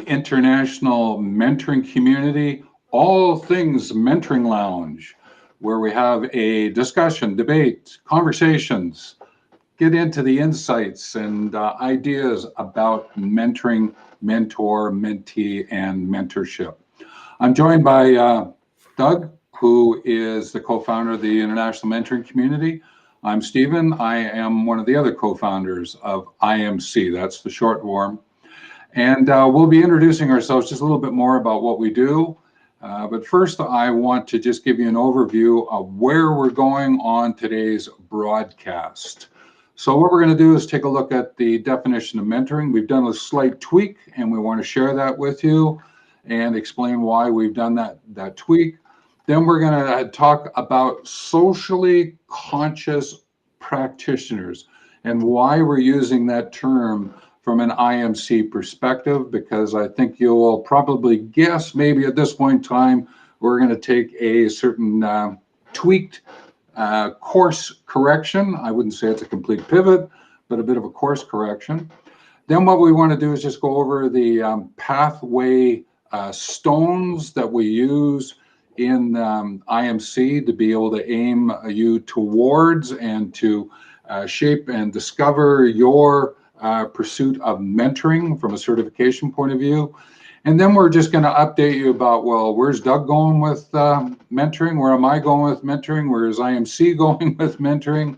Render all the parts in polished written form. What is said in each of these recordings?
International mentoring community, all things mentoring lounge, where we have a discussion, debate, conversations, get into the insights and ideas about mentoring, mentor, mentee, and mentorship. I'm joined by Doug, who is the co-founder of the International Mentoring Community. I'm Stephen. I am one of the other co-founders of IMC. That's the short form. And we'll be introducing ourselves just a little bit more about what we do. But first, I want to just give you an overview of where we're going on today's broadcast. So what we're going to do is take a look at the definition of mentoring. We've done a slight tweak, and we want to share that with you and explain why we've done that tweak. Then we're going to talk about socially conscious practitioners and why we're using that term from an IMC perspective, because I think you will probably guess maybe at this point in time, we're going to take a certain tweaked course correction. I wouldn't say it's a complete pivot, but a bit of a course correction. Then what we want to do is just go over the pathway stones that we use in IMC to be able to aim you towards and to shape and discover your pursuit of mentoring from a certification point of view. And then we're just going to update you about, well, where's Doug going with mentoring? Where am I going with mentoring? Where is IMC going with mentoring?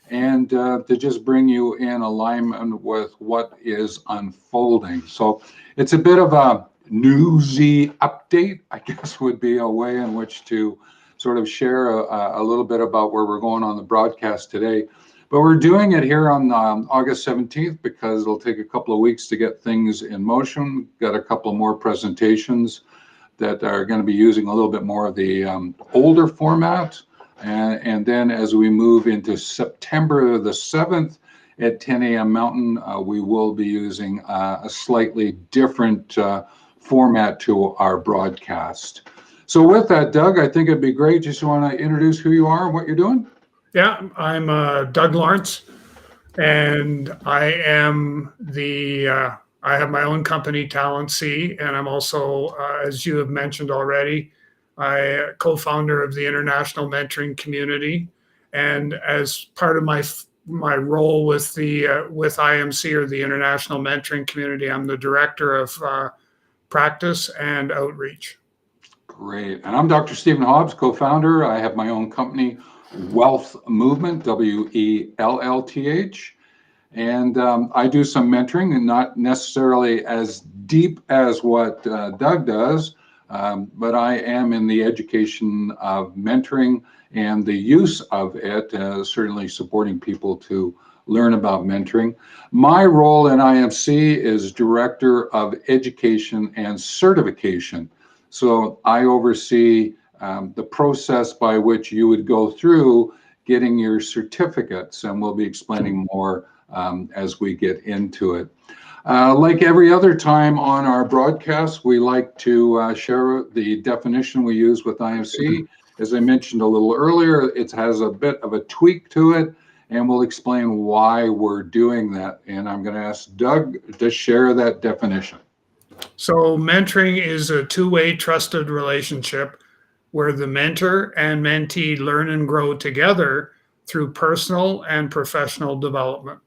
And to just bring you in alignment with what is unfolding. So it's a bit of a newsy update, I guess would be a way in which to sort of share a little bit about where we're going on the broadcast today. But we're doing it here on August 17th because it'll take a couple of weeks to get things in motion. Got a couple more presentations that are going to be using a little bit more of the older format. And then as we move into September the 7th at 10 a.m. Mountain, we will be using a slightly different format to our broadcast. So with that, Doug, I think it'd be great. Just want to introduce who you are and what you're doing. Yeah, I'm Doug Lawrence, and I am I have my own company, Talent C, and I'm also, as you have mentioned already, I co-founder of the International Mentoring Community, and as part of my role with IMC, or the International Mentoring Community, I'm the director of practice and outreach. Great, and I'm Dr. Stephen Hobbs, co-founder. I have my own company, Wealth Movement, WELLTH, and I do some mentoring, and not necessarily as deep as what Doug does, but I am in the education of mentoring and the use of it, certainly supporting people to learn about mentoring. My role in IMC is Director of Education and Certification. So I oversee the process by which you would go through getting your certificates, and we'll be explaining more as we get into it. Like every other time on our broadcast, we like to share the definition we use with IMC. As I mentioned a little earlier, it has a bit of a tweak to it, and we'll explain why we're doing that. And I'm going to ask Doug to share that definition. So mentoring is a two-way trusted relationship where the mentor and mentee learn and grow together through personal and professional development.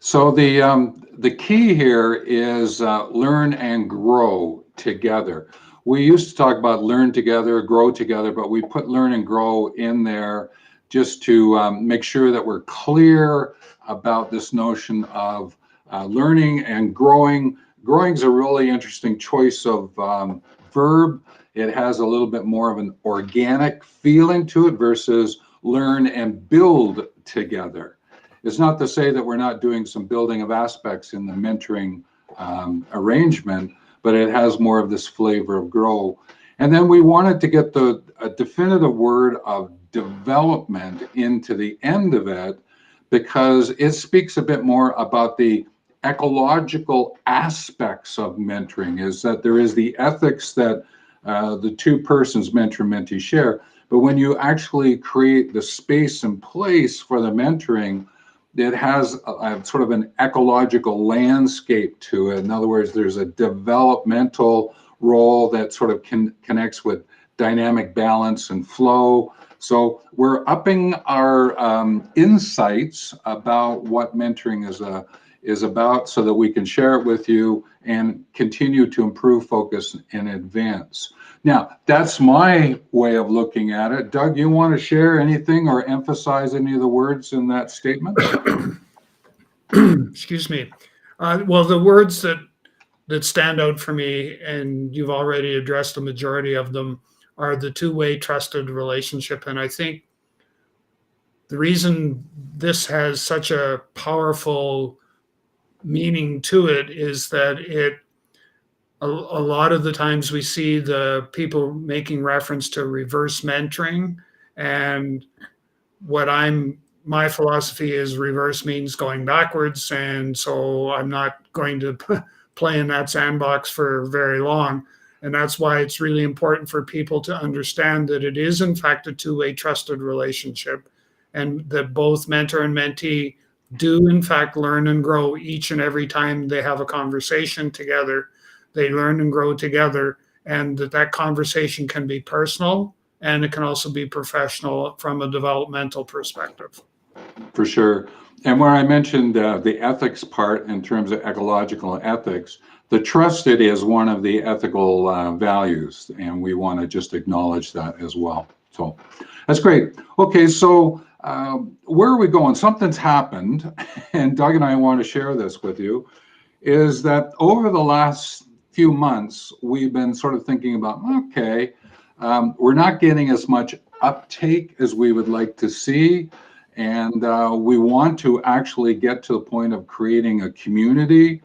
So the key here is learn and grow together. We used to talk about learn together, grow together, but we put learn and grow in there just to make sure that we're clear about this notion of learning and growing. Growing is a really interesting choice of verb. It has a little bit more of an organic feeling to it versus learn and build together. It's not to say that we're not doing some building of aspects in the mentoring arrangement, but it has more of this flavor of grow. And then we wanted to get a definitive word of development into the end of it, because it speaks a bit more about the ecological aspects of mentoring, is that there is the ethics that the two persons, mentor and mentee, share. But when you actually create the space and place for the mentoring, it has a sort of an ecological landscape to it. In other words, there's a developmental role that sort of connects with dynamic balance and flow. So we're upping our insights about what mentoring is about so that we can share it with you and continue to improve focus and advance. Now, that's my way of looking at it. Doug, you want to share anything or emphasize any of the words in that statement? Excuse me. Well, the words that stand out for me, and you've already addressed the majority of them, are the two-way trusted relationship. And I think the reason this has such a powerful meaning to it is that a lot of the times we see the people making reference to reverse mentoring, and my philosophy is reverse means going backwards, and so I'm not going to play in that sandbox for very long. And that's why it's really important for people to understand that it is in fact a two-way trusted relationship, and that both mentor and mentee do in fact learn and grow each and every time they have a conversation together. They learn and grow together, and that conversation can be personal and it can also be professional from a developmental perspective. For sure. And where I mentioned the ethics part in terms of ecological ethics, the trusted is one of the ethical values, and we want to just acknowledge that as well. So that's great. Okay, so where are we going? Something's happened, and Doug and I want to share this with you, is that over the last few months, we've been sort of thinking about, okay, we're not getting as much uptake as we would like to see. And we want to actually get to the point of creating a community.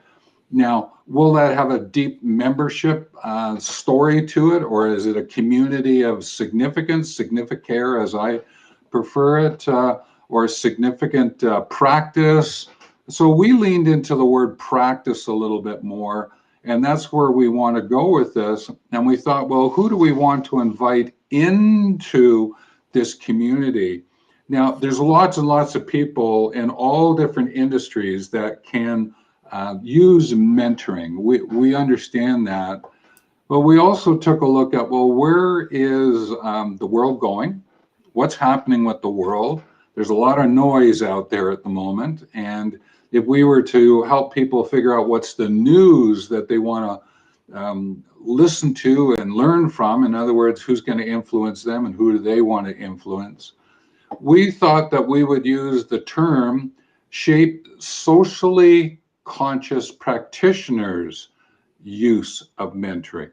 Now, will that have a deep membership story to it, or is it a community of significance, significare as I prefer it, or significant practice? So we leaned into the word practice a little bit more, and that's where we want to go with this. And we thought, well, who do we want to invite into this community? Now, there's lots and lots of people in all different industries that can use mentoring. We understand that, but we also took a look at, well, where is the world going? What's happening with the world? There's a lot of noise out there at the moment, and if we were to help people figure out what's the news that they want to listen to and learn from, in other words, who's going to influence them and who do they want to influence, we thought that we would use the term shape socially conscious practitioners' use of mentoring.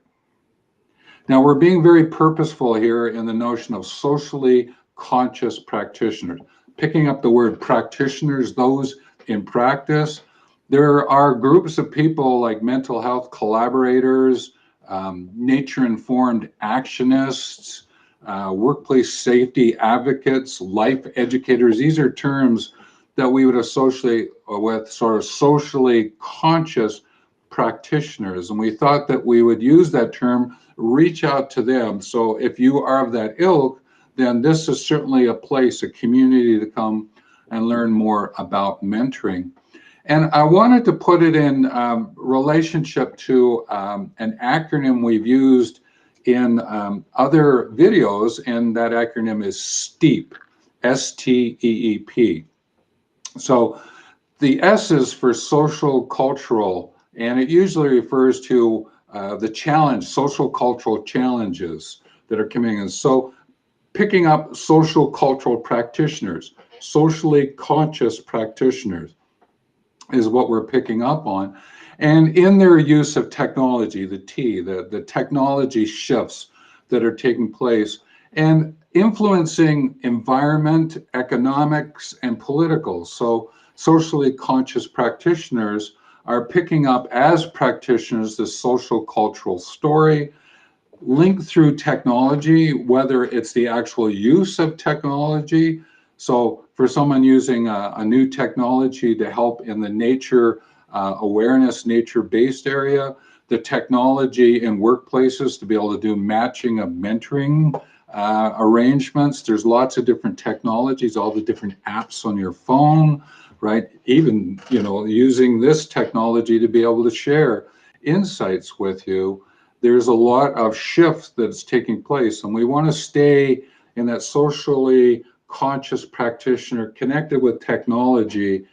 Now, we're being very purposeful here in the notion of socially conscious practitioners, picking up the word practitioners, those in practice. There are groups of people like mental health collaborators, nature-informed actionists, workplace safety advocates, life educators. These are terms that we would associate with sort of socially conscious practitioners. And we thought that we would use that term, reach out to them. So if you are of that ilk, then this is certainly a place, a community to come and learn more about mentoring. And I wanted to put it in relationship to an acronym we've used in other videos, and that acronym is STEEP, S-T-E-E-P. So the S is for social cultural, and it usually refers to the challenge, social cultural challenges that are coming in. So picking up social cultural practitioners, socially conscious practitioners is what we're picking up on. And in their use of technology, the T, the technology shifts that are taking place and influencing environment, economics, and political. So socially conscious practitioners are picking up as practitioners the social cultural story linked through technology, whether it's the actual use of technology. So for someone using a new technology to help in the nature awareness, nature-based area, the technology in workplaces to be able to do matching of mentoring arrangements. There's lots of different technologies, all the different apps on your phone right? Even, using this technology to be able to share insights with you. There's a lot of shift that's taking place, and we want to stay in that socially conscious practitioner connected with technology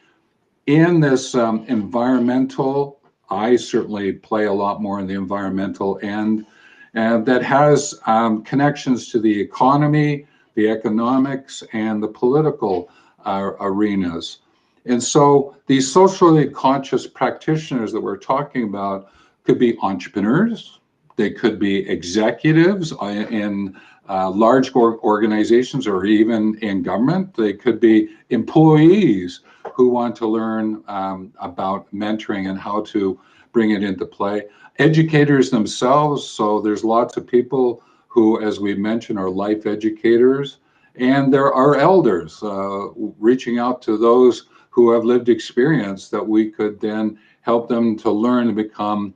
in this environmental. I certainly play a lot more in the environmental end, and that has connections to the economy, the economics, and the political arenas. And so these socially conscious practitioners that we're talking about could be entrepreneurs, they could be executives in large organizations or even in government, they could be employees who want to learn about mentoring and how to bring it into play. Educators themselves, so there's lots of people who, as we mentioned, are life educators. And there are elders reaching out to those who have lived experience that we could then help them to learn and become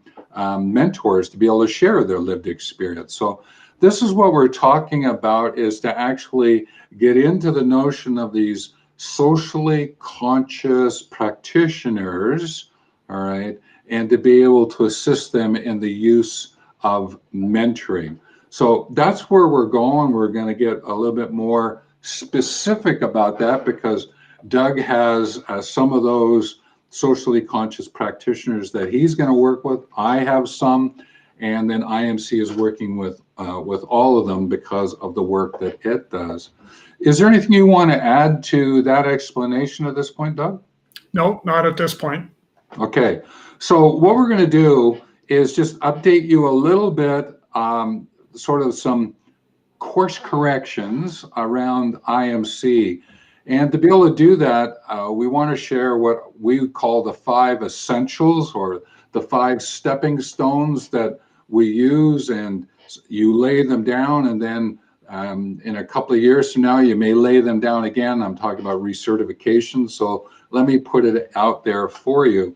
mentors to be able to share their lived experience. So this is what we're talking about, is to actually get into the notion of these socially conscious practitioners, all right, and to be able to assist them in the use of mentoring. So that's where we're going. We're going to get a little bit more specific about that because Doug has some of those socially conscious practitioners that he's going to work with. I have some, and then IMC is working with all of them because of the work that it does. Is there anything you want to add to that explanation at this point, Doug? No, not at this point. Okay, so what we're going to do is just update you a little bit, sort of some course corrections around IMC. And to be able to do that, we want to share what we call the 5 essentials, or the 5 stepping stones that we use, and you lay them down, and then in a couple of years from now, you may lay them down again. I'm talking about recertification. So let me put it out there for you.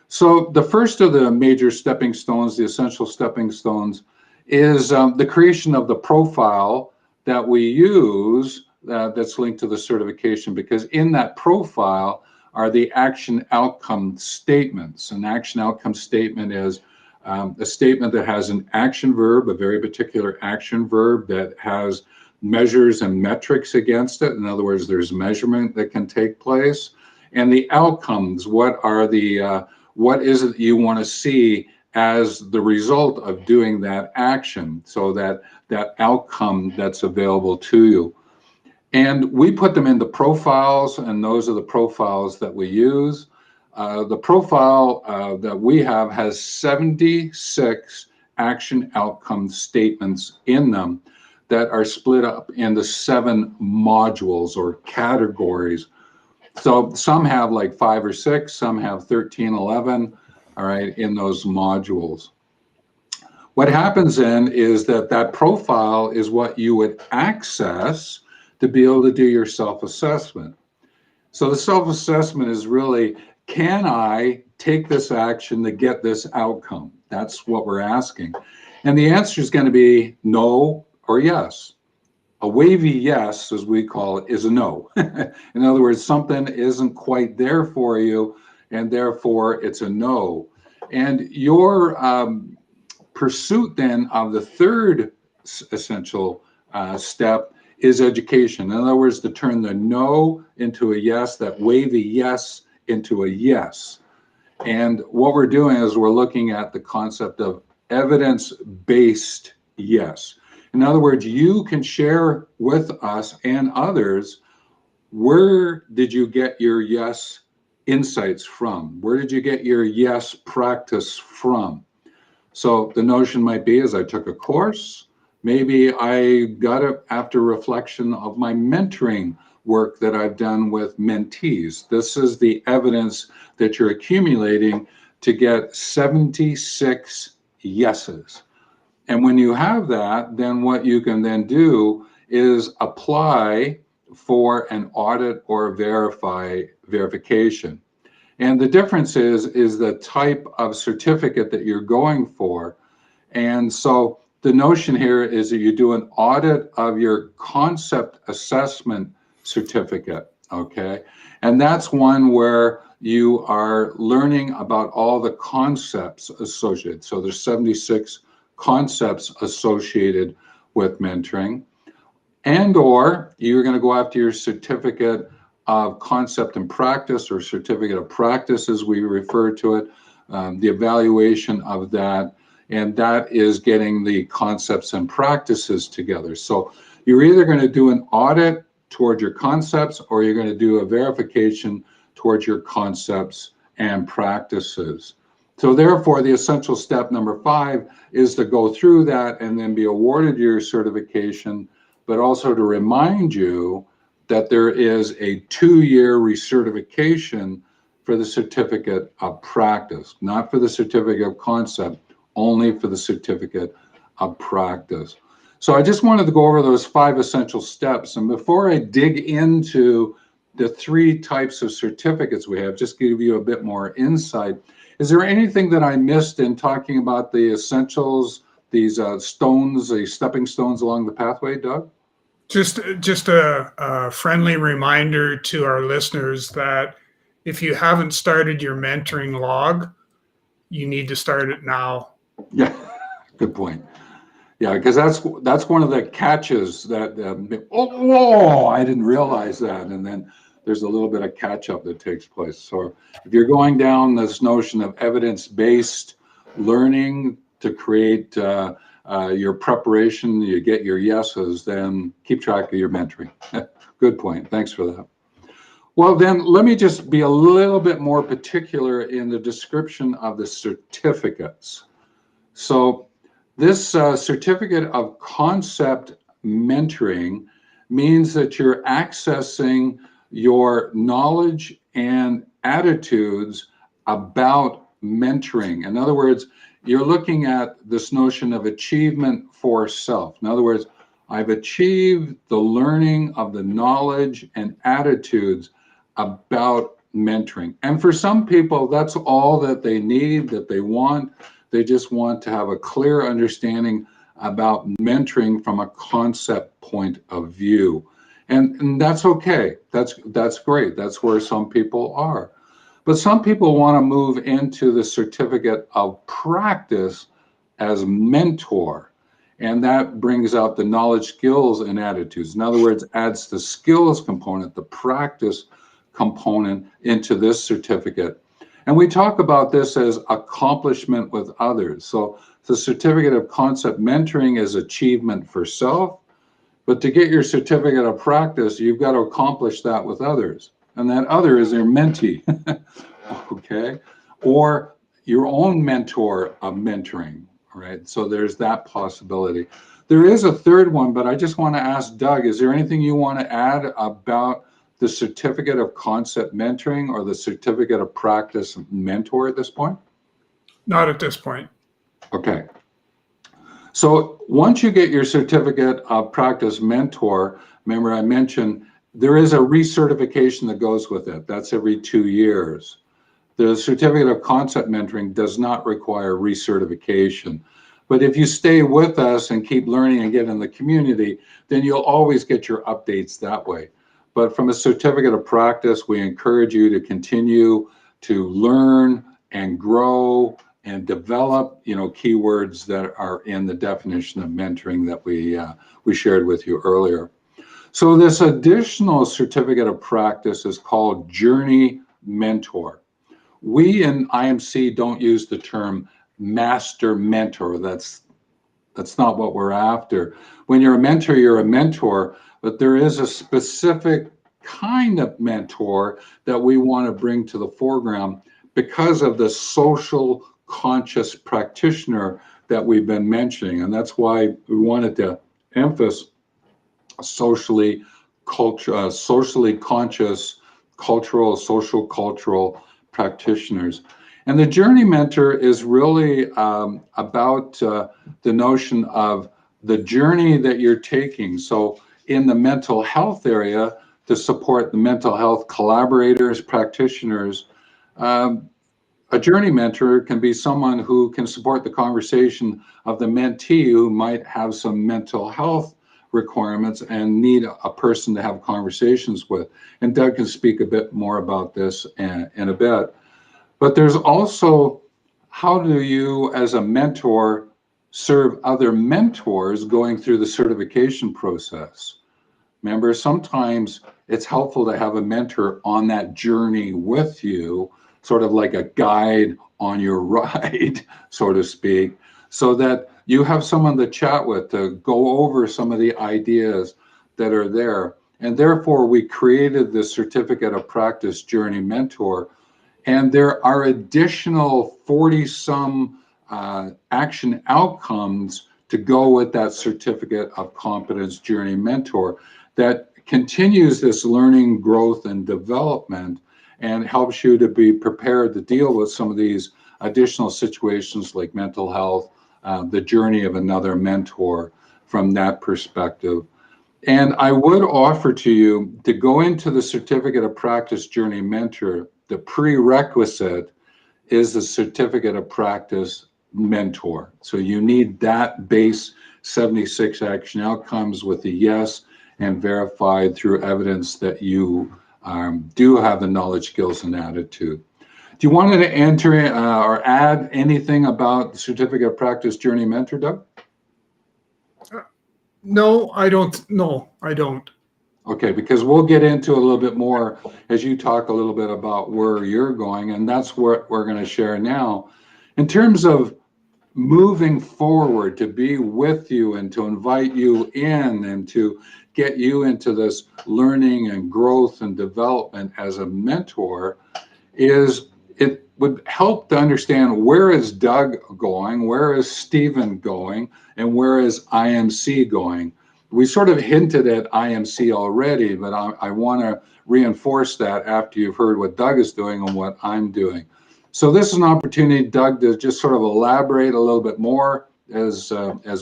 So the first of the major stepping stones, the essential stepping stones, is the creation of the profile that we use that's linked to the certification, because in that profile are the action outcome statements. An action outcome statement is a statement that has an action verb, a very particular action verb that has measures and metrics against it. In other words, there's measurement that can take place. And the outcomes, what is it you want to see as the result of doing that action, so that outcome that's available to you. And we put them into profiles, and those are the profiles that we use. The profile that we have has 76 action outcome statements in them that are split up into 7 modules or categories. So some have like 5 or 6, some have 13, 11, all right, in those modules. What happens then is that profile is what you would access to be able to do your self-assessment. So the self-assessment is really, can I take this action to get this outcome? That's what we're asking. And the answer is going to be no or yes. A wavy yes, as we call it, is a no. In other words, something isn't quite there for you, and therefore it's a no. And your pursuit then of the third essential step is education. In other words, to turn the no into a yes, that wavy yes into a yes. And what we're doing is we're looking at the concept of evidence-based yes. In other words, you can share with us and others, where did you get your yes insights from? Where did you get your yes practice from? So the notion might be, as I took a course, maybe I got it after reflection of my mentoring work that I've done with mentees. This is the evidence that you're accumulating to get 76 yeses. And when you have that, then what you can then do is apply for an audit or verification. And the difference is the type of certificate that you're going for. And so the notion here is that you do an audit of your concept assessment certificate. Okay. And that's one where you are learning about all the concepts associated. So there's 76 concepts associated with mentoring. And or you're going to go after your certificate of concept and practice, or certificate of practice as we refer to it, the evaluation of that. And that is getting the concepts and practices together. So you're either going to do an audit towards your concepts, or you're going to do a verification towards your concepts and practices. So therefore, the essential step number 5 is to go through that and then be awarded your certification, but also to remind you that there is a 2-year recertification for the certificate of practice, not for the certificate of concept, only for the certificate of practice. So I just wanted to go over those 5 essential steps. And before I dig into the 3 types of certificates we have, just give you a bit more insight. Is there anything that I missed in talking about the essentials, these stones, these stepping stones along the pathway, Doug? Just a friendly reminder to our listeners that if you haven't started your mentoring log, you need to start it now. Yeah, good point. Yeah, because that's one of the catches that, whoa, I didn't realize that. And then there's a little bit of catch up that takes place. So if you're going down this notion of evidence-based learning to create your preparation, you get your yeses, then keep track of your mentoring. Good point. Thanks for that. Well, then let me just be a little bit more particular in the description of the certificates. So this certificate of concept mentoring means that you're accessing your knowledge and attitudes about mentoring. In other words, you're looking at this notion of achievement for self. In other words, I've achieved the learning of the knowledge and attitudes about mentoring. And for some people, that's all that they need, that they want. They just want to have a clear understanding about mentoring from a concept point of view. And that's okay. That's great. That's where some people are. But some people want to move into the certificate of practice as mentor. And that brings out the knowledge, skills, and attitudes. In other words, adds the skills component, the practice component into this certificate. And we talk about this as accomplishment with others. So the certificate of concept mentoring is achievement for self, but to get your certificate of practice, you've got to accomplish that with others. And that other is your mentee, okay? Or your own mentor of mentoring, right? So there's that possibility. There is a third one, but I just want to ask Doug, is there anything you want to add about the certificate of concept mentoring or the certificate of practice mentor at this point? Not at this point. Okay. So once you get your certificate of practice mentor, remember I mentioned there is a recertification that goes with it. That's every 2 years. The certificate of concept mentoring does not require recertification. But if you stay with us and keep learning and get in the community, then you'll always get your updates that way. But from a certificate of practice, we encourage you to continue to learn and grow and develop, keywords that are in the definition of mentoring that we shared with you earlier. So this additional certificate of practice is called Journey Mentor. We in IMC don't use the term master mentor. That's not what we're after. When you're a mentor, you're a mentor, but there is a specific kind of mentor that we want to bring to the foreground because of the social conscious practitioner that we've been mentioning. And that's why we wanted to emphasize socially conscious, social cultural practitioners. And the journey mentor is really about the notion of the journey that you're taking. So in the mental health area, to support the mental health collaborators, practitioners, a journey mentor can be someone who can support the conversation of the mentee who might have some mental health requirements and need a person to have conversations with. And Doug can speak a bit more about this in a bit. But there's also, how do you, as a mentor, serve other mentors going through the certification process? Remember, sometimes it's helpful to have a mentor on that journey with you, sort of like a guide on your ride, so to speak, so that you have someone to chat with, to go over some of the ideas that are there. And therefore, we created this Certificate of Practice Journey Mentor. And there are additional 40-some action outcomes to go with that Certificate of Competence Journey Mentor that continues this learning, growth, and development, and helps you to be prepared to deal with some of these additional situations like mental health, the journey of another mentor from that perspective. And I would offer to you to go into the Certificate of Practice Journey Mentor. The prerequisite is the Certificate of Practice Mentor. So you need that base 76 action outcomes with the yes, and verified through evidence that you do have the knowledge, skills, and attitude. Do you want to enter or add anything about the Certificate of Practice Journey Mentor, Doug? No, I don't. No, I don't. Okay, because we'll get into a little bit more as you talk a little bit about where you're going, and that's what we're going to share now. In terms of moving forward, to be with you and to invite you in and to get you into this learning and growth and development as a mentor, is it would help to understand, where is Doug going, where is Stephen going, and where is IMC going. We sort of hinted at IMC already, but I want to reinforce that after you've heard what Doug is doing and what I'm doing. So this is an opportunity, Doug, to just sort of elaborate a little bit more as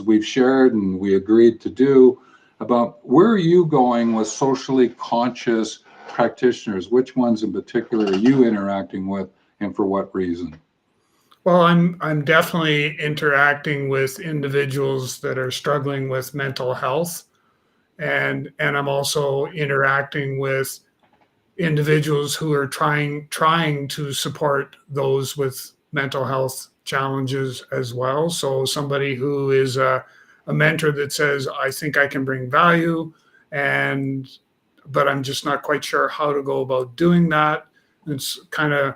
we've shared and we agreed to do, about where are you going with socially conscious practitioners? Which ones in particular are you interacting with, and for what reason? Well, I'm definitely interacting with individuals that are struggling with mental health, and I'm also interacting with individuals who are trying to support those with mental health challenges as well. So somebody who is a mentor that says, I think I can bring value, but I'm just not quite sure how to go about doing that. It's kind of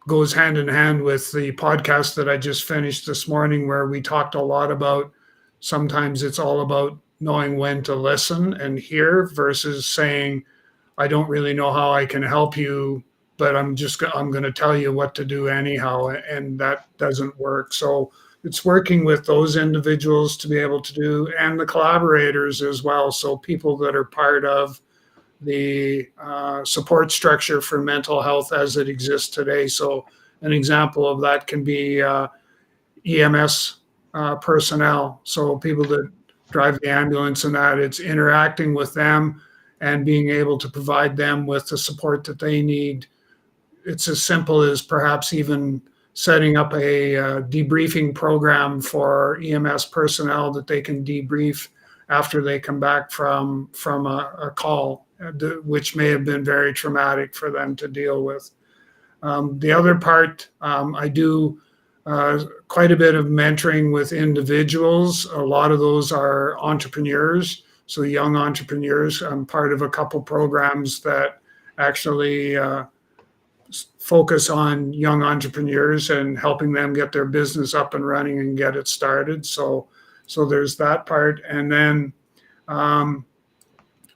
goes hand in hand with the podcast that I just finished this morning, where we talked a lot about, sometimes it's all about knowing when to listen and hear versus saying, I don't really know how I can help you, but I'm going to tell you what to do anyhow. And that doesn't work. So it's working with those individuals to be able to do, and the collaborators as well. So people that are part of the support structure for mental health as it exists today. So an example of that can be EMS personnel. So people that drive the ambulance and that, it's interacting with them and being able to provide them with the support that they need. It's as simple as perhaps even setting up a debriefing program for EMS personnel that they can debrief after they come back from a call, which may have been very traumatic for them to deal with. The other part, I do quite a bit of mentoring with individuals. A lot of those are entrepreneurs, so young entrepreneurs. I'm part of a couple programs that actually focus on young entrepreneurs and helping them get their business up and running and get it started. So there's that part. And then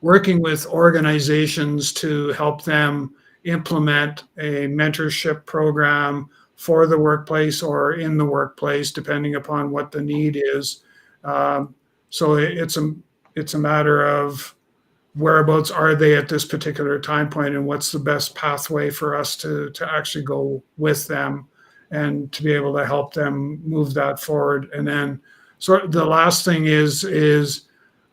working with organizations to help them implement a mentorship program for the workplace or in the workplace, depending upon what the need is. So it's a matter of whereabouts are they at this particular time point, and what's the best pathway for us to actually go with them and to be able to help them move that forward. And then so the last thing is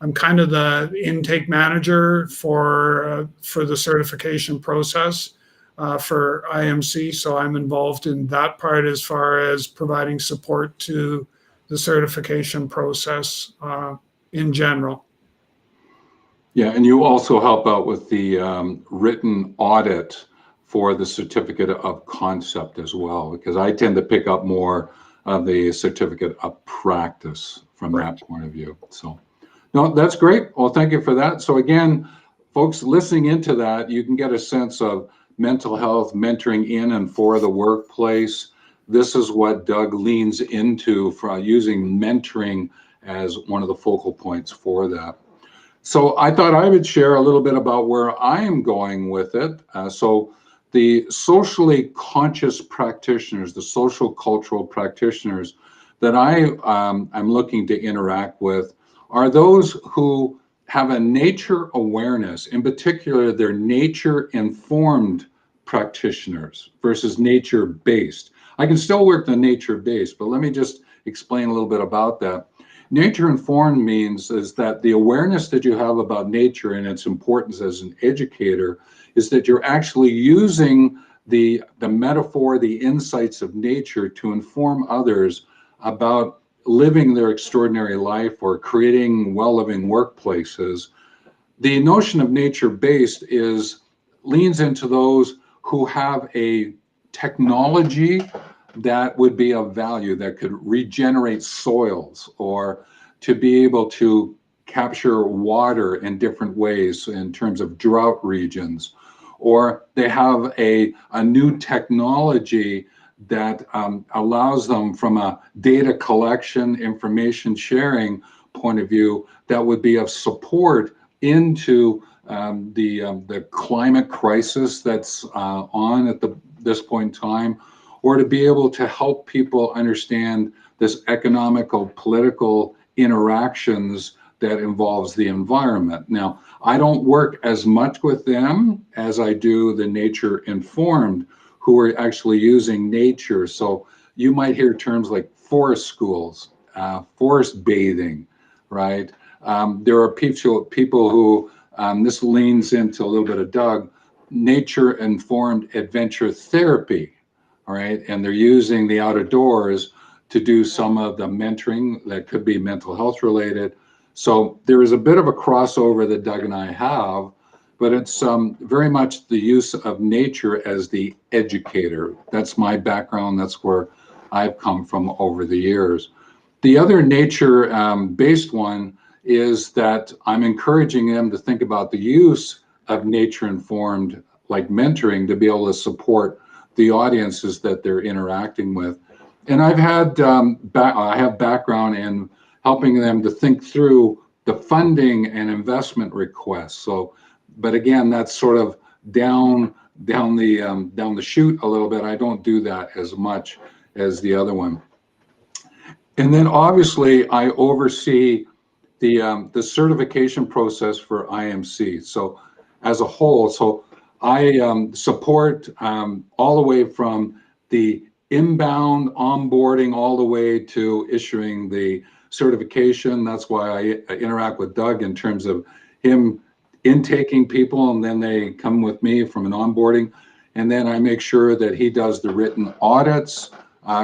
I'm kind of the intake manager for the certification process for IMC. So I'm involved in that part as far as providing support to the certification process in general. Yeah, and you also help out with the written audit for the certificate of concept as well, because I tend to pick up more of the certificate of practice from that point of view. So, no, that's great. Well, thank you for that. So again, folks listening into that, you can get a sense of mental health mentoring in and for the workplace. This is what Doug leans into for using mentoring as one of the focal points for that. So I thought I would share a little bit about where I am going with it. So the socially conscious practitioners, the sociocultural practitioners that I'm looking to interact with are those who have a nature awareness. In particular, they're nature-informed practitioners versus nature-based. I can still work the nature-based, but let me just explain a little bit about that. Nature informed means is that the awareness that you have about nature and its importance as an educator is that you're actually using the metaphor, the insights of nature to inform others about living their extraordinary life or creating well-living workplaces. The notion of nature-based leans into those who have a technology that would be of value, that could regenerate soils or to be able to capture water in different ways in terms of drought regions, or they have a new technology that allows them from a data collection, information sharing point of view that would be of support into the climate crisis that's on at this point in time, or to be able to help people understand this economical, political interactions that involves the environment. Now, I don't work as much with them as I do the nature informed who are actually using nature. So you might hear terms like forest schools, forest bathing, right? There are people who, this leans into a little bit of Doug, nature informed adventure therapy. All right, and they're using the outdoors to do some of the mentoring that could be mental health related. So there is a bit of a crossover that Doug and I have, but it's very much the use of nature as the educator. That's my background. That's where I've come from over the years. The other nature-based one is that I'm encouraging them to think about the use of nature-informed, like mentoring, to be able to support the audiences that they're interacting with. And I've had, I have background in helping them to think through the funding and investment requests. So, but again, that's sort of down the chute a little bit. I don't do that as much as the other one. And then obviously I oversee the certification process for IMC. So as a whole, so I support all the way from the inbound onboarding all the way to issuing the certification. That's why I interact with Doug in terms of him intaking people, and then they come with me from an onboarding. And then I make sure that he does the written audits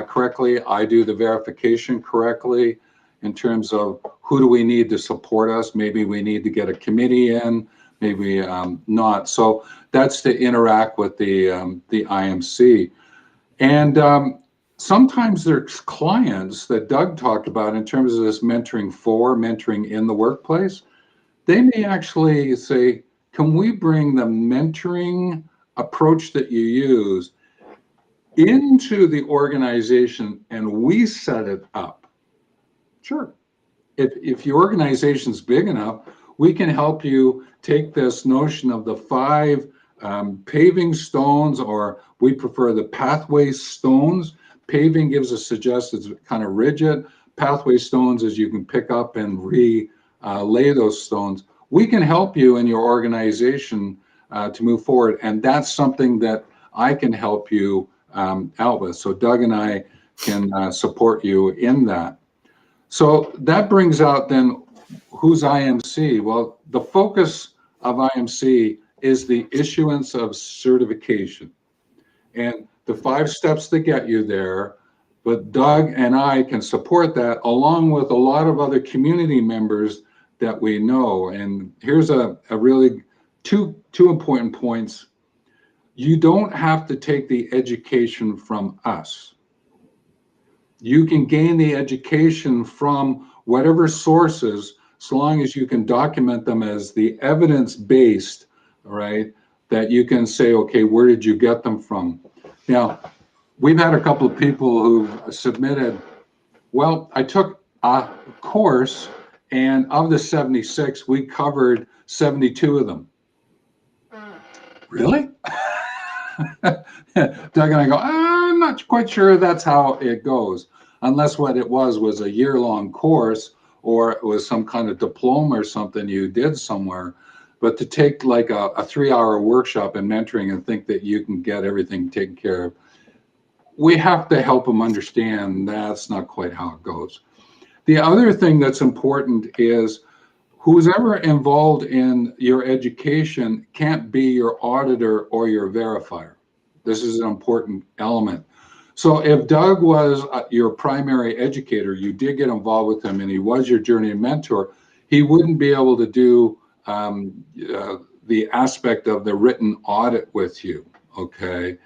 correctly. I do the verification correctly in terms of who do we need to support us. Maybe we need to get a committee in, maybe not. So that's to interact with the IMC. And sometimes there's clients that Doug talked about in terms of this mentoring in the workplace. They may actually say, can we bring the mentoring approach that you use into the organization and we set it up? Sure. If your organization's big enough, we can help you take this notion of the 5 paving stones, or we prefer the pathway stones. Paving gives a suggestion it's kind of rigid. Pathway stones is you can pick up and lay those stones. We can help you in your organization to move forward, and that's something that I can help you out with. So Doug and I can support you in that. So that brings out then, who's IMC? Well, the focus of IMC is the issuance of certification and the 5 steps that get you there. But Doug and I can support that along with a lot of other community members that we know. And here's a really two important points. You don't have to take the education from us. You can gain the education from whatever sources, so long as you can document them as the evidence-based, right? That you can say, okay, where did you get them from? Now, we've had a couple of people who've submitted, well, I took a course, and of the 76, we covered 72 of them. Really? Doug and I go, I'm not quite sure that's how it goes, unless what it was a year-long course, or it was some kind of diploma or something you did somewhere. But to take like a 3-hour workshop in mentoring and think that you can get everything taken care of, we have to help them understand that's not quite how it goes. The other thing that's important is who's ever involved in your education can't be your auditor or your verifier. This is an important element. So if Doug was your primary educator, you did get involved with him and he was your journey mentor, he wouldn't be able to do the aspect of the written audit with you, okay?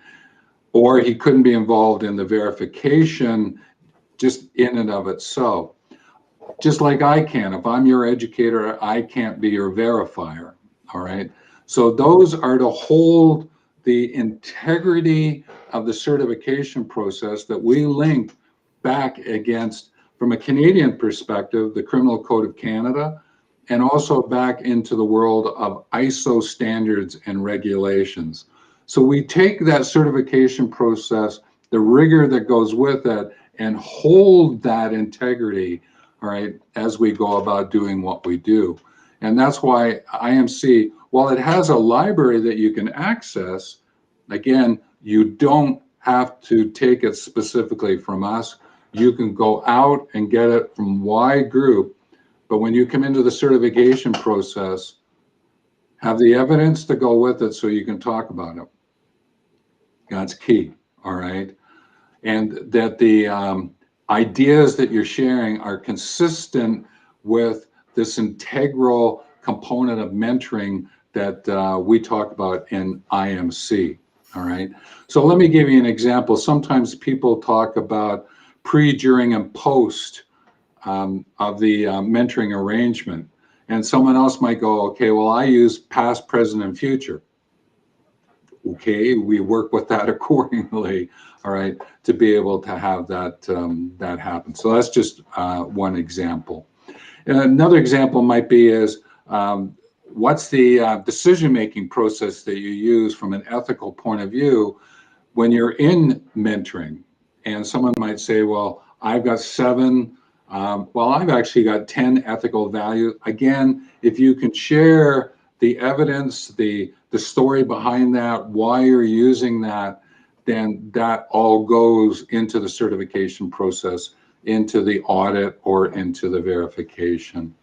Or he couldn't be involved in the verification just in and of itself. Just like I can. If I'm your educator, I can't be your verifier, all right? So those are to hold the integrity of the certification process that we link back against, from a Canadian perspective, the Criminal Code of Canada, and also back into the world of ISO standards and regulations. So we take that certification process, the rigor that goes with it, and hold that integrity, all right, as we go about doing what we do. And that's why IMC, while it has a library that you can access, again, you don't have to take it specifically from us. You can go out and get it from wide group. But when you come into the certification process, have the evidence to go with it so you can talk about it. That's key, all right? And that the ideas that you're sharing are consistent with this integral component of mentoring that we talk about in IMC, all right? So let me give you an example. Sometimes people talk about pre, during, and post of the mentoring arrangement. And someone else might go, okay, well, I use past, present, and future. Okay, we work with that accordingly, all right, to be able to have that that happen. So that's just one example. Another example might be is what's the decision-making process that you use from an ethical point of view when you're in mentoring? And someone might say, well, I've got 7, well, I've actually got 10 ethical values. Again, if you can share the evidence, the story behind that, why you're using that, then that all goes into the certification process, into the audit, or into the verification.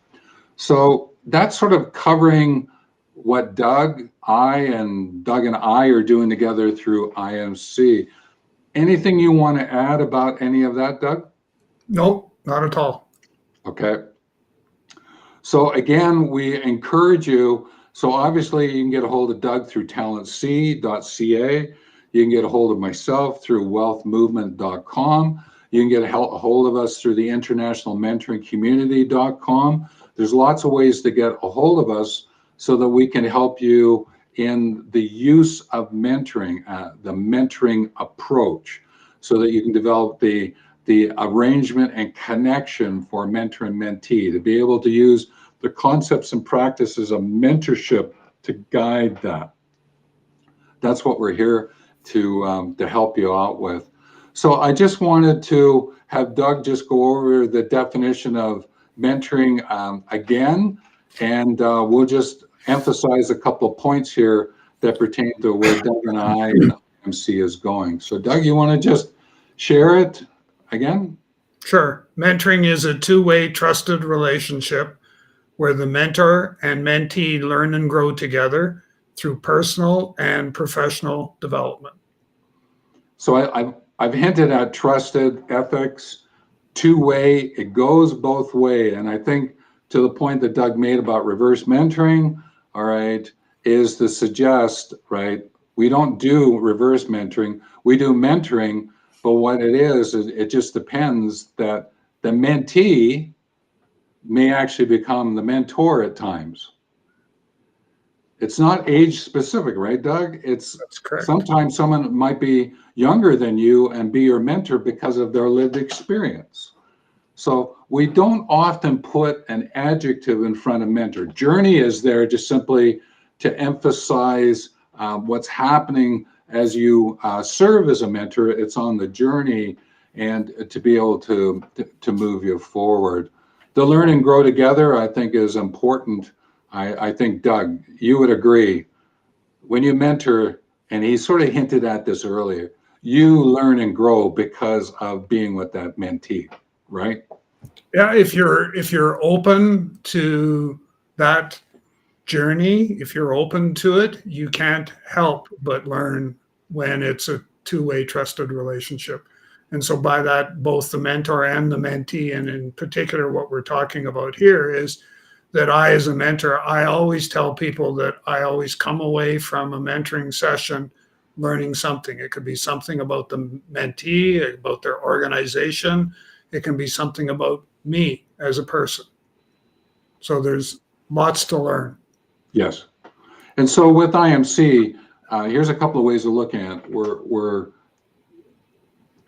So that's sort of covering what Doug and I are doing together through IMC. Anything you want to add about any of that, Doug? Nope, not at all. Okay. So again, we encourage you. So obviously you can get a hold of Doug through talentc.ca. You can get a hold of myself through wealthmovement.com. You can get a hold of us through the internationalmentoringcommunity.com. There's lots of ways to get a hold of us so that we can help you in the use of mentoring, the mentoring approach, so that you can develop the arrangement and connection for mentor and mentee, to be able to use the concepts and practices of mentorship to guide that. That's what we're here to help you out with. So I just wanted to have Doug just go over the definition of mentoring again, and we'll just emphasize a couple of points here that pertain to where Doug and I and IMC is going. So Doug, you want to just share it again? Sure. Mentoring is a two-way trusted relationship where the mentor and mentee learn and grow together through personal and professional development. So I've hinted at trusted ethics, two-way, it goes both way. And I think to the point that Doug made about reverse mentoring, all right, is to suggest, right, we don't do reverse mentoring, we do mentoring, but what it is it just depends that the mentee may actually become the mentor at times. It's not age specific, right, Doug? It's That's correct. sometimes someone might be younger than you and be your mentor because of their lived experience. So we don't often put an adjective in front of mentor. Journey is there just simply to emphasize what's happening as you serve as a mentor. It's on the journey and to be able to move you forward. The learn and grow together, I think, is important. I think, Doug, you would agree. When you mentor, and he sort of hinted at this earlier, you learn and grow because of being with that mentee, right? Yeah, if you're open to that journey, if you're open to it, you can't help but learn when it's a two-way trusted relationship. And so by that, both the mentor and the mentee, and in particular what we're talking about here is that I, as a mentor, I always tell people that I always come away from a mentoring session learning something. It could be something about the mentee, about their organization. It can be something about me as a person. So there's lots to learn. Yes. And so with IMC, here's a couple of ways of looking at it. We're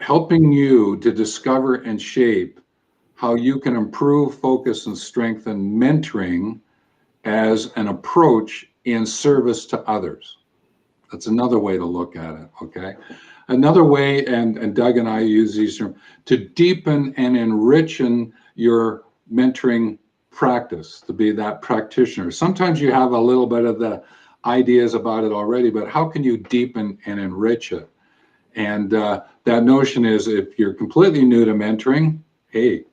helping you to discover and shape how you can improve, focus, and strengthen mentoring as an approach in service to others. That's another way to look at it, okay? Another way, and Doug and I use these terms, to deepen and enrich your mentoring practice, to be that practitioner. Sometimes you have a little bit of the ideas about it already, but how can you deepen and enrich it? And that notion is, if you're completely new to mentoring, hey,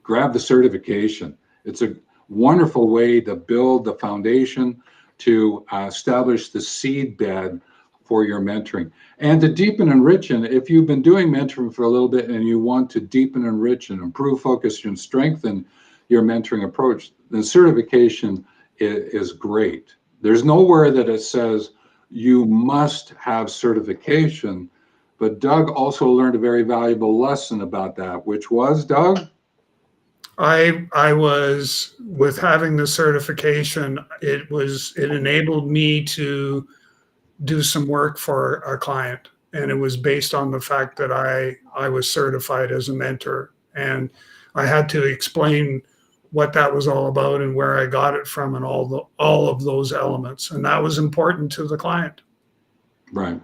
grab the certification. It's a wonderful way to build the foundation, to establish the seed bed for your mentoring. And to deepen and enrich, and if you've been doing mentoring for a little bit and you want to deepen, enrich, and improve, focus, and strengthen your mentoring approach, then certification is great. There's nowhere that it says you must have certification, but Doug also learned a very valuable lesson about that, which was, Doug? I was, with having the certification, it enabled me to do some work for a client. And it was based on the fact that I was certified as a mentor. And I had to explain what that was all about and where I got it from and all of those elements. And that was important to the client. Right.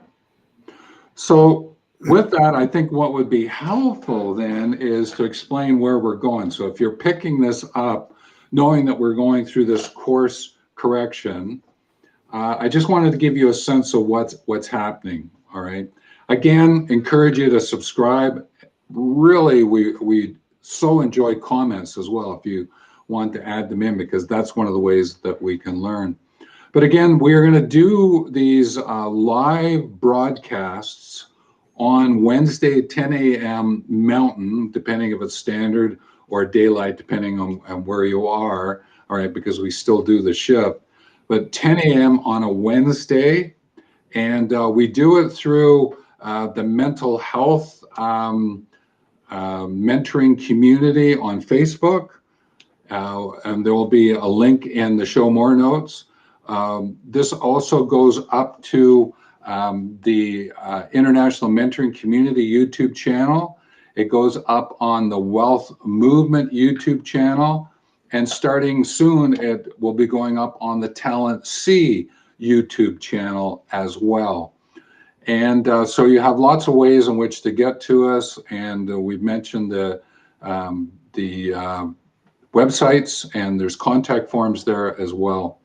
So with that, I think what would be helpful then is to explain where we're going. So if you're picking this up, knowing that we're going through this course correction, I just wanted to give you a sense of what's happening. All right. Again, encourage you to subscribe. Really, we so enjoy comments as well if you want to add them in, because that's one of the ways that we can learn. But again, we're going to do these live broadcasts on Wednesday, 10 a.m. Mountain, depending if it's standard or daylight, depending on where you are, all right, because we still do the shift. But 10 a.m. on a Wednesday, and we do it through the mental health mentoring community on Facebook, and there will be a link in the show more notes. This also goes up to the International Mentoring Community YouTube channel. It goes up on the Wealth Movement YouTube channel. And starting soon, it will be going up on the Talent C YouTube channel as well. And so you have lots of ways in which to get to us. And we've mentioned the websites, and there's contact forms there as well.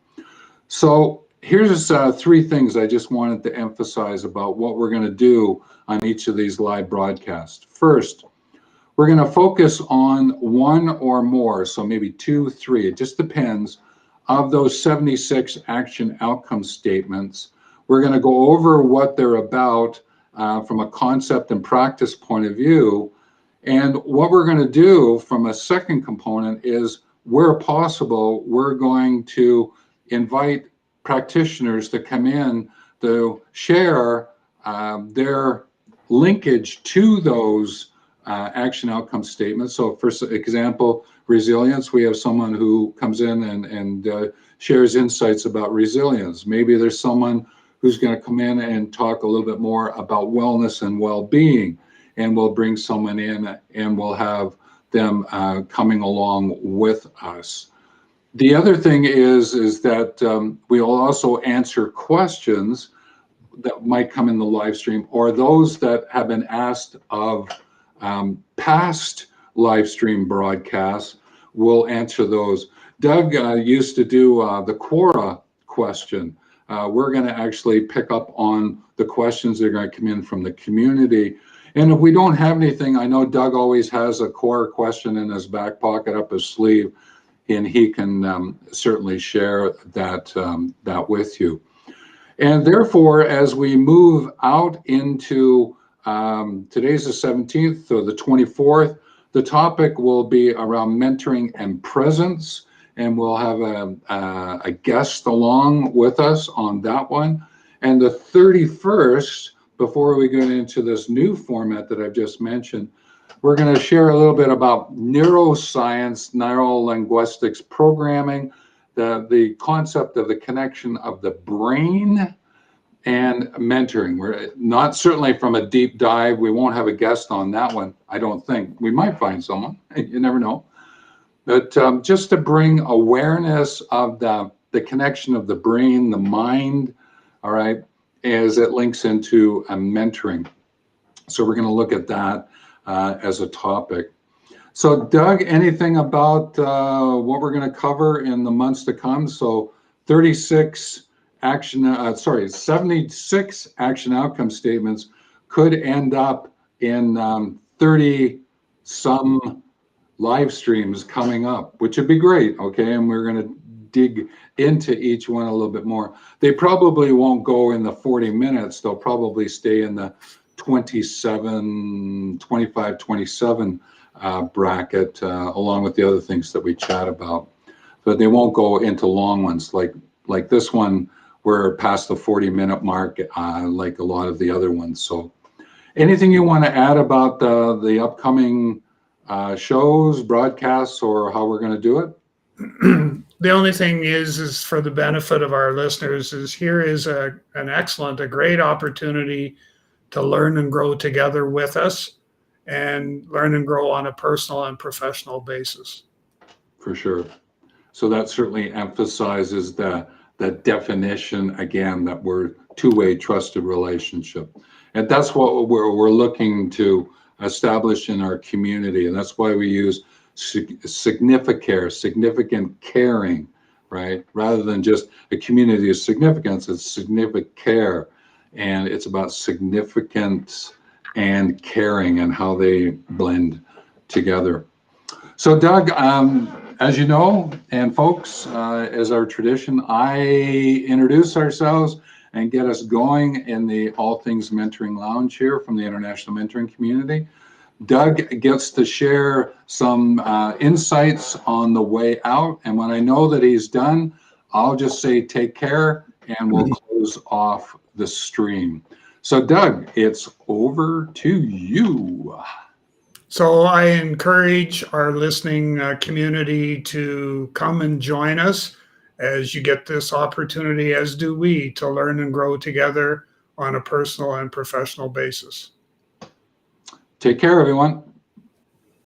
So here's three things I just wanted to emphasize about what we're going to do on each of these live broadcasts. First, we're going to focus on one or more, so maybe 2, 3, it just depends, of those 76 action outcome statements. We're going to go over what they're about from a concept and practice point of view. And what we're going to do from a second component is where possible, we're going to invite practitioners to come in to share their linkage to those action outcome statements. So for example, resilience, we have someone who comes in and shares insights about resilience. Maybe there's someone who's going to come in and talk a little bit more about wellness and well-being, and we'll bring someone in and we'll have them coming along with us. The other thing is that we'll also answer questions that might come in the live stream, or those that have been asked of past live stream broadcasts. We'll answer those. Doug used to do the Quora question. We're going to actually pick up on the questions that are going to come in from the community. And if we don't have anything, I know Doug always has a core question in his back pocket up his sleeve, and he can certainly share that with you. And therefore, as we move out into today's the 17th or the 24th, the topic will be around mentoring and presence, and we'll have a guest along with us on that one. And the 31st, before we get into this new format that I've just mentioned, we're going to share a little bit about neuroscience, neurolinguistics programming, the concept of the connection of the brain and mentoring. We're not certainly from a deep dive. We won't have a guest on that one, I don't think. We might find someone, you never know. But just to bring awareness of the connection of the brain, the mind, all right, as it links into mentoring. So we're going to look at that as a topic. So Doug, anything about what we're going to cover in the months to come? So 76 76 action outcome statements could end up in 30 some live streams coming up, which would be great. Okay, and we're going to dig into each one a little bit more. They probably won't go in the 40 minutes. They'll probably stay in the 25, 27 bracket, along with the other things that we chat about. But they won't go into long ones like this one. We're past the 40-minute mark, like a lot of the other ones. So anything you want to add about the upcoming shows, broadcasts, or how we're going to do it? The only thing is for the benefit of our listeners, is here is a great opportunity to learn and grow together with us, and learn and grow on a personal and professional basis. For sure. So that certainly emphasizes the definition, again, that we're two-way trusted relationship. And that's what we're looking to establish in our community. And that's why we use significant caring, right? Rather than just a community of significance, it's significant care. And it's about significance and caring and how they blend together. So Doug, as you know, and folks, as our tradition, I introduce ourselves and get us going in the All Things Mentoring Lounge here from the International Mentoring Community. Doug gets to share some insights on the way out. And when I know that he's done, I'll just say take care, and we'll close off the stream. So Doug, it's over to you. So I encourage our listening community to come and join us as you get this opportunity, as do we, to learn and grow together on a personal and professional basis. Take care, everyone.